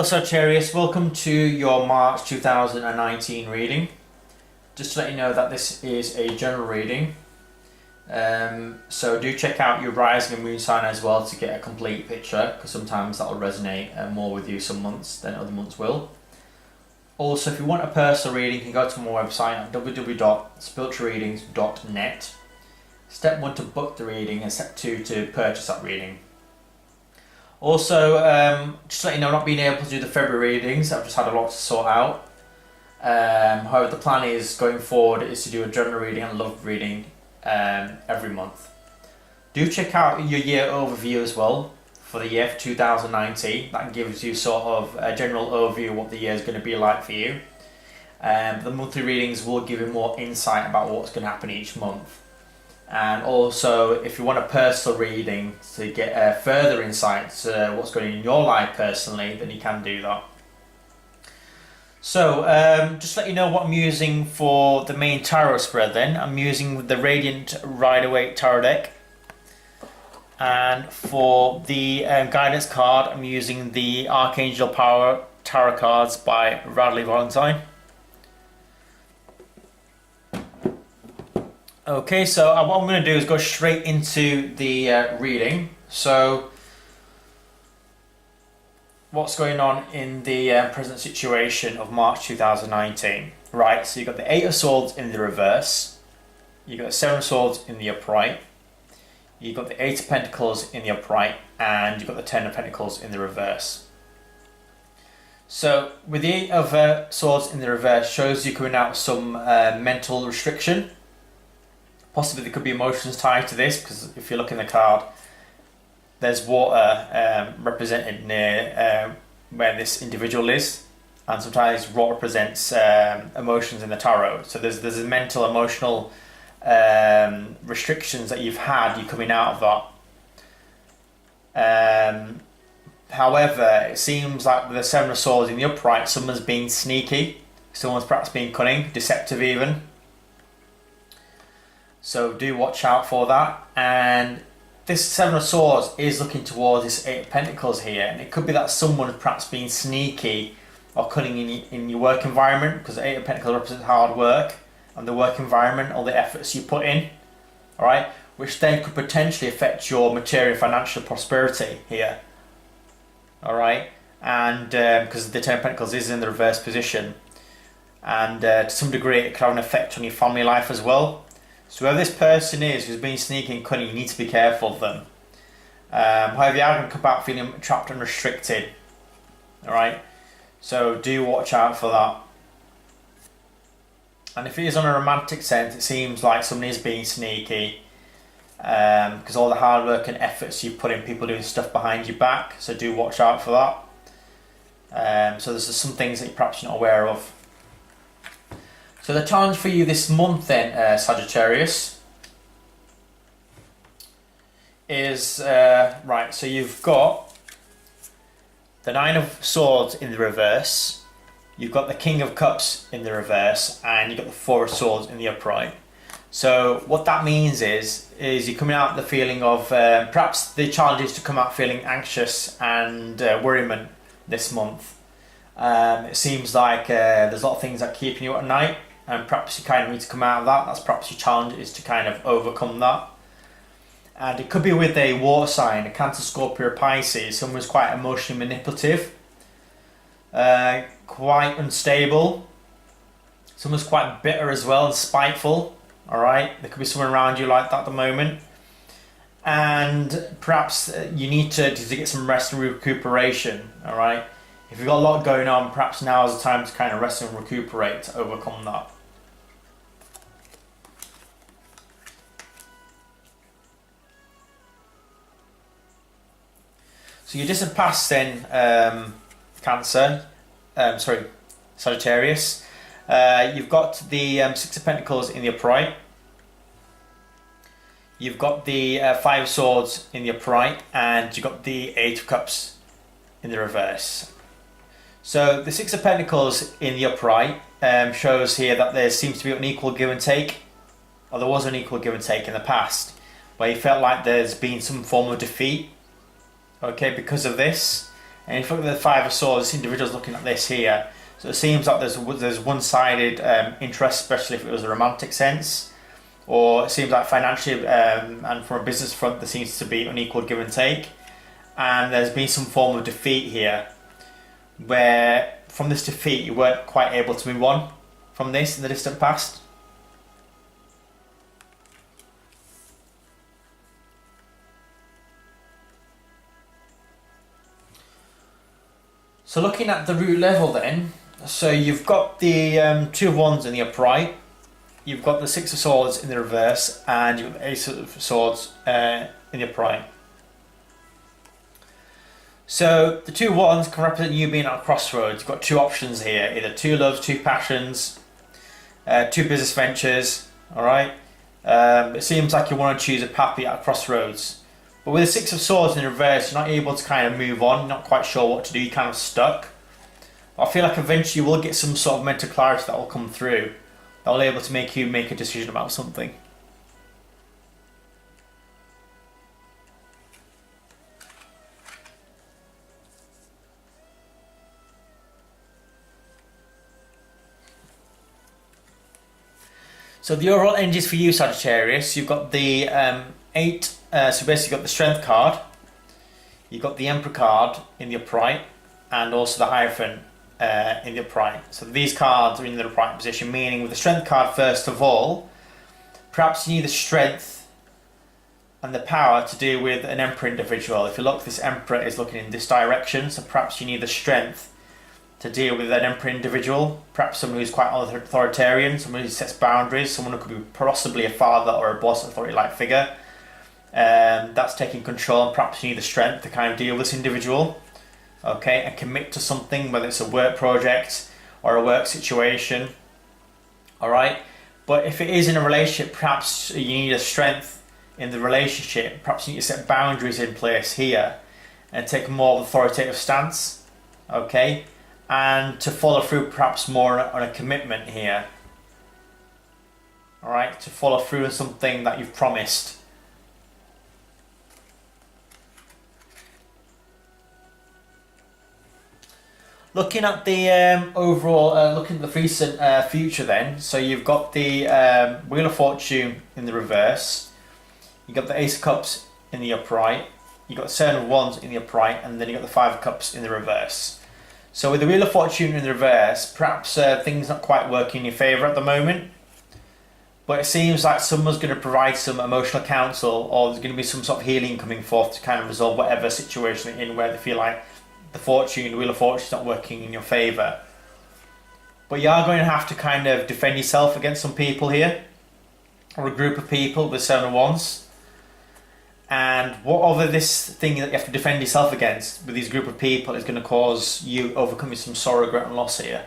Hello Sagittarius, welcome to your March 2019 reading. Just to let you know that this is a general reading, so do check out your rising and moon sign as well to get a complete picture, because sometimes that will resonate more with you some months than other months will. Also, if you want a personal reading, you can go to my website at www.spiritualreadings.net. Step 1 to book the reading and step 2 to purchase that reading. Also, just to let you know, I'm not being able to do the February readings. I've just had a lot to sort out. However, the plan is going forward is to do a general reading and love reading every month. Do check out your year overview as well for the year 2019. That gives you sort of a general overview of what the year is going to be like for you. The monthly readings will give you more insight about what's going to happen each month. And also, if you want a personal reading to get further insights to what's going on in your life personally, then you can do that. So, just to let you know what I'm using for the main tarot spread then. I'm using the Radiant Rider-Waite Tarot deck. And for the guidance card, I'm using the Archangel Power Tarot cards by Radley Valentine. Okay, so what I'm going to do is go straight into the reading. So, what's going on in the present situation of March 2019? Right, so you've got the Eight of Swords in the reverse, you've got the Seven of Swords in the upright, you've got the Eight of Pentacles in the upright, and you've got the Ten of Pentacles in the reverse. So, with the Eight of Swords in the reverse, shows you coming out some mental restriction. Possibly there could be emotions tied to this, because if you look in the card, there's water represented near where this individual is, and sometimes water represents emotions in the tarot. So there's a mental, emotional restrictions that you've had, you coming out of that. However, it seems like with the Seven of Swords in the upright, someone's being sneaky, someone's perhaps being cunning, deceptive even. So do watch out for that. And this Seven of Swords is looking towards this Eight of Pentacles here, and it could be that someone has perhaps been sneaky or cunning in your work environment, because the Eight of Pentacles represents hard work and the work environment, all the efforts you put in, all right, which then could potentially affect your material financial prosperity here, all right, and because the Ten of Pentacles is in the reverse position, and to some degree it could have an effect on your family life as well. So whoever this person is who's been sneaky and cunning, you need to be careful of them. However, you are going to come back feeling trapped and restricted. Alright? So do watch out for that. And if it is on a romantic sense, it seems like someone is being sneaky. Because all the hard work and efforts you put in, people doing stuff behind your back. So do watch out for that. So there's some things that you're perhaps not aware of. So the challenge for you this month then, Sagittarius, is, right, so you've got the Nine of Swords in the reverse, you've got the King of Cups in the reverse, and you've got the Four of Swords in the upright. So what that means is you're coming out the feeling of, perhaps the challenge is to come out feeling anxious and worriment this month. It seems like there's a lot of things that are keeping you at night, and perhaps you kind of need to come out of that. That's perhaps your challenge, is to kind of overcome that. And it could be with a water sign, a Cancer, Scorpio, or Pisces. Someone who's quite emotionally manipulative, quite unstable. Someone's quite bitter as well and spiteful. Alright, there could be someone around you like that at the moment. And perhaps you need to get some rest and recuperation. Alright, if you've got a lot going on, perhaps now is the time to kind of rest and recuperate to overcome that. So your distant past then, Sagittarius. You've got the Six of Pentacles in the upright. You've got the Five of Swords in the upright, and you've got the Eight of Cups in the reverse. So the Six of Pentacles in the upright shows here that there seems to be an equal give and take, or there was an equal give and take in the past, where you felt like there's been some form of defeat, okay, because of this, And if you look at the Five of Swords, this individual's looking at this here. So it seems like there's one-sided interest, especially if it was a romantic sense. Or it seems like financially and from a business front, there seems to be unequal give and take. And there's been some form of defeat here, where from this defeat you weren't quite able to move on from this in the distant past. So looking at the root level then, so you've got the Two of Wands in the upright, you've got the Six of Swords in the reverse, and you've got the Ace of Swords in the upright. So the Two of Wands can represent you being at a crossroads. You've got two options here, either two loves, two passions, two business ventures, alright? It seems like you want to choose a path at a crossroads. But with the Six of Swords in the reverse, you're not able to kind of move on, you're not quite sure what to do, you're kind of stuck. But I feel like eventually you will get some sort of mental clarity that will come through, that will be able to make you make a decision about something. So the overall energies for you, Sagittarius, you've got the so basically you've got the Strength card, you've got the Emperor card in the upright, and also the Hierophant in the upright. So these cards are in the upright position, meaning with the Strength card, first of all, perhaps you need the strength and the power to deal with an Emperor individual. If you look, this Emperor is looking in this direction, so perhaps you need the strength to deal with an Emperor individual, perhaps someone who's quite authoritarian, someone who sets boundaries, someone who could be possibly a father or a boss, authority-like figure. That's taking control, and perhaps you need the strength to kind of deal with this individual, okay, and commit to something, whether it's a work project or a work situation, alright? But if it is in a relationship, perhaps you need a strength in the relationship, perhaps you need to set boundaries in place here and take a more authoritative stance, okay? And to follow through perhaps more on a commitment here. Alright, to follow through on something that you've promised. Looking at the overall, looking at the recent future then, so you've got the Wheel of Fortune in the reverse, you've got the Ace of Cups in the upright, you've got the Seven of Wands in the upright, and then you've got the Five of Cups in the reverse. So with the Wheel of Fortune in the reverse, perhaps things not quite working in your favour at the moment. But it seems like someone's going to provide some emotional counsel, or there's going to be some sort of healing coming forth to kind of resolve whatever situation they're in where they feel like the Wheel of Fortune is not working in your favour. But you are going to have to kind of defend yourself against some people here, or a group of people with Seven of Wands. And whatever this thing that you have to defend yourself against with these group of people is going to cause you overcoming some sorrow, regret and loss here.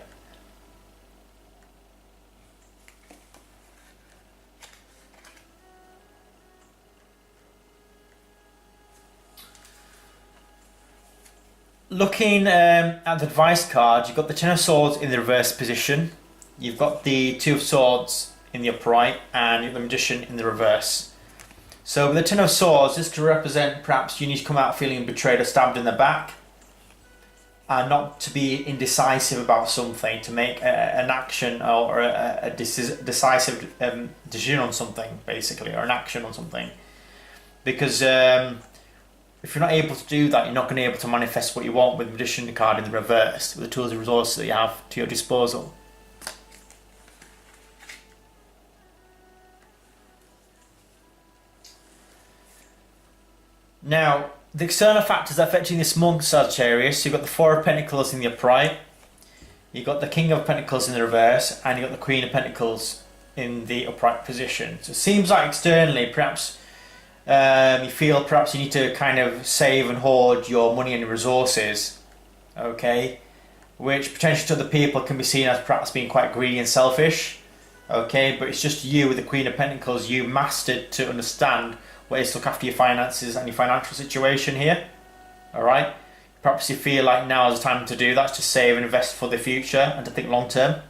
Looking at the advice card, you've got the Ten of Swords in the reverse position, you've got the Two of Swords in the upright, and you've got the Magician in the reverse. So with the Ten of Swords, this could represent perhaps you need to come out feeling betrayed or stabbed in the back, and not to be indecisive about something, to make an action or a decisive decision on something, basically, or an action on something. Because if you're not able to do that, you're not going to be able to manifest what you want with the Magician card in the reverse, with the tools and resources that you have to your disposal. Now, the external factors affecting this month, Sagittarius, you've got the Four of Pentacles in the upright, you've got the King of Pentacles in the reverse, and you've got the Queen of Pentacles in the upright position. So it seems like externally, perhaps you feel perhaps you need to kind of save and hoard your money and your resources, okay, which potentially to other people can be seen as perhaps being quite greedy and selfish, okay, but it's just you with the Queen of Pentacles, you mastered to understand ways to look after your finances and your financial situation here, alright. Perhaps you feel like now is the time to do that, to save and invest for the future and to think long term,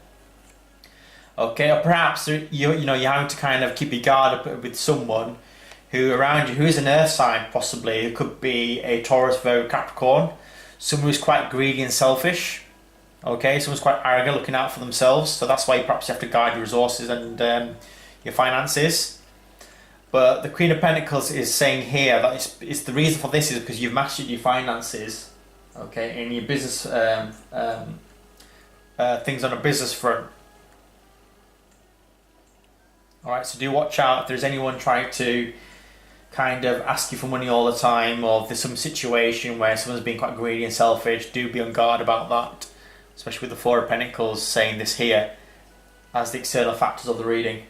okay. Or perhaps you're having to kind of keep your guard up with someone who around you who is an earth sign, possibly. It could be a Taurus, Virgo, Capricorn, someone who's quite greedy and selfish. Okay, someone's quite arrogant, looking out for themselves. So that's why perhaps you have to guide your resources and your finances. But the Queen of Pentacles is saying here that it's the reason for this is because you've mastered your finances. Okay, in your business things on a business front. Alright, so do watch out if there's anyone trying to kind of ask you for money all the time, or if there's some situation where someone's being quite greedy and selfish. Do be on guard about that, especially with the Four of Pentacles saying this here as the external factors of the reading.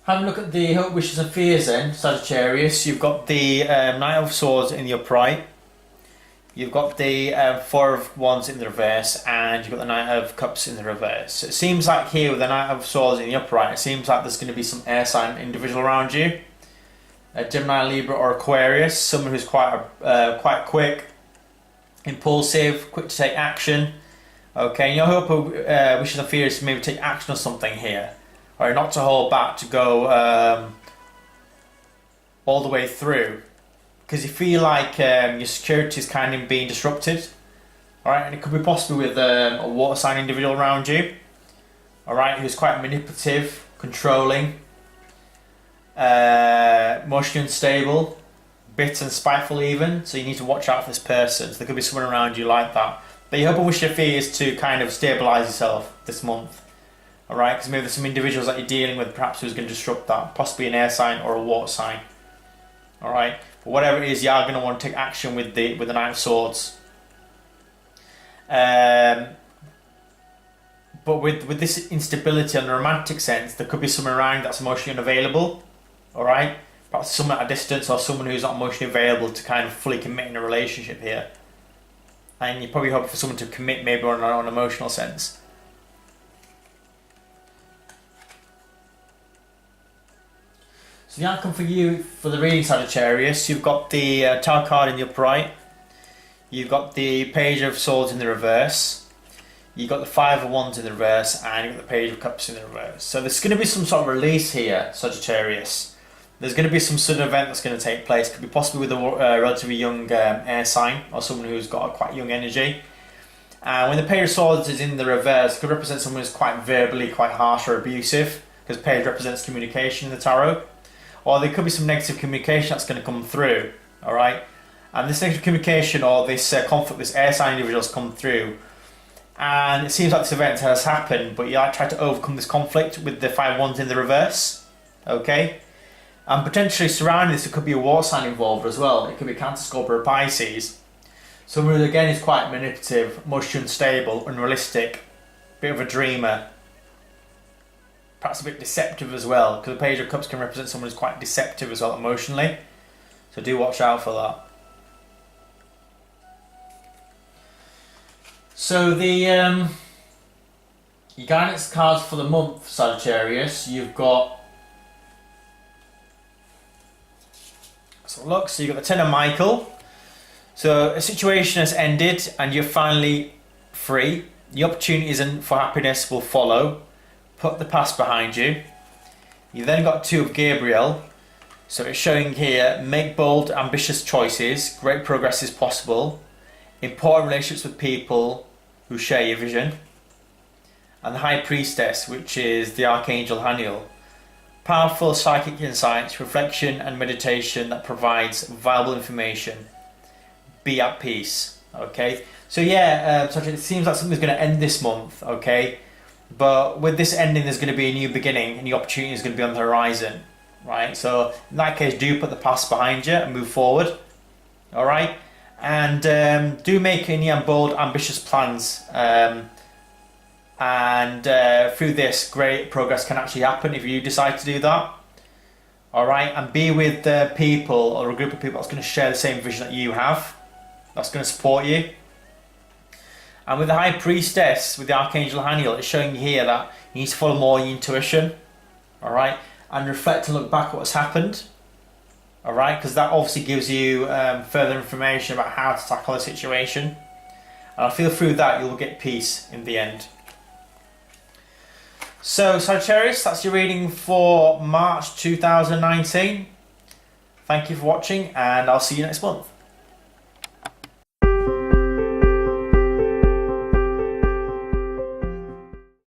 Having a look at the hope, wishes and fears then, Sagittarius, you've got the Knight of Swords in the upright, you've got the Four of Wands in the reverse, and you've got the Knight of Cups in the reverse. So it seems like here with the Knight of Swords in the upright, it seems like there's going to be some air sign individual around you. A Gemini, Libra or Aquarius, someone who's quite quick, impulsive, quick to take action. Okay, and your hope, wishes and fears is to maybe take action on something here. Or not to hold back, to go all the way through, because you feel like your security is kind of being disrupted. Alright, and it could be possibly with a water sign individual around you, alright, who's quite manipulative, controlling, emotionally unstable, bitter and spiteful even, so you need to watch out for this person. So there could be someone around you like that. But your hope and wish and fear is to kind of stabilise yourself this month. Alright, because maybe there's some individuals that you're dealing with perhaps who's going to disrupt that, possibly an air sign or a water sign. Alright, but whatever it is, you are going to want to take action with the Knight of Swords. But with this instability in the romantic sense, there could be someone around that's emotionally unavailable. Alright, perhaps someone at a distance or someone who's not emotionally available to kind of fully commit in a relationship here. And you're probably hoping for someone to commit maybe on an emotional sense. So the outcome for you for the reading, Sagittarius, you've got the Tower card in the upright, you've got the Page of Swords in the reverse, you've got the Five of Wands in the reverse, and you've got the Page of Cups in the reverse. So there's going to be some sort of release here, Sagittarius. There's going to be some sudden event that's going to take place. Could be possibly with a relatively young air sign or someone who's got a quite young energy. And when the Page of Swords is in the reverse, it could represent someone who's quite verbally quite harsh or abusive, because Page represents communication in the tarot. Or there could be some negative communication that's going to come through, alright? And this negative communication or this conflict, this air sign individual has come through. And it seems like this event has happened, but you like try to overcome this conflict with the Five of Wands in the reverse, okay? And potentially surrounding this, there could be a water sign involved as well. It could be Cancer, Scorpio, or Pisces. Someone who again is quite manipulative, emotionally unstable, unrealistic, bit of a dreamer. Perhaps a bit deceptive as well, because the Page of Cups can represent someone who's quite deceptive as well emotionally. So do watch out for that. So the your guidance cards for the month, Sagittarius, you've got, so look, so you've got the Ten of Michael. So a situation has ended and you're finally free. The opportunities for happiness will follow. Put the past behind you. You then got Two of Gabriel. So it's showing here, make bold, ambitious choices. Great progress is possible. Important relationships with people who share your vision. And the High Priestess, which is the Archangel Haniel. Powerful psychic insights, reflection and meditation that provides valuable information. Be at peace. Okay. So yeah, so it seems like something's going to end this month. Okay. But with this ending, there's going to be a new beginning, and the opportunity is going to be on the horizon, right? So in that case, do put the past behind you and move forward, all right? And do make any bold, ambitious plans. Through this, great progress can actually happen if you decide to do that, all right? And be with people or a group of people that's going to share the same vision that you have, that's going to support you. And with the High Priestess, with the Archangel Haniel, it's showing you here that you need to follow more your intuition, alright? And reflect and look back at what's happened, alright? Because that obviously gives you further information about how to tackle the situation. And I feel through that you'll get peace in the end. So Sagittarius, that's your reading for March 2019. Thank you for watching, and I'll see you next month.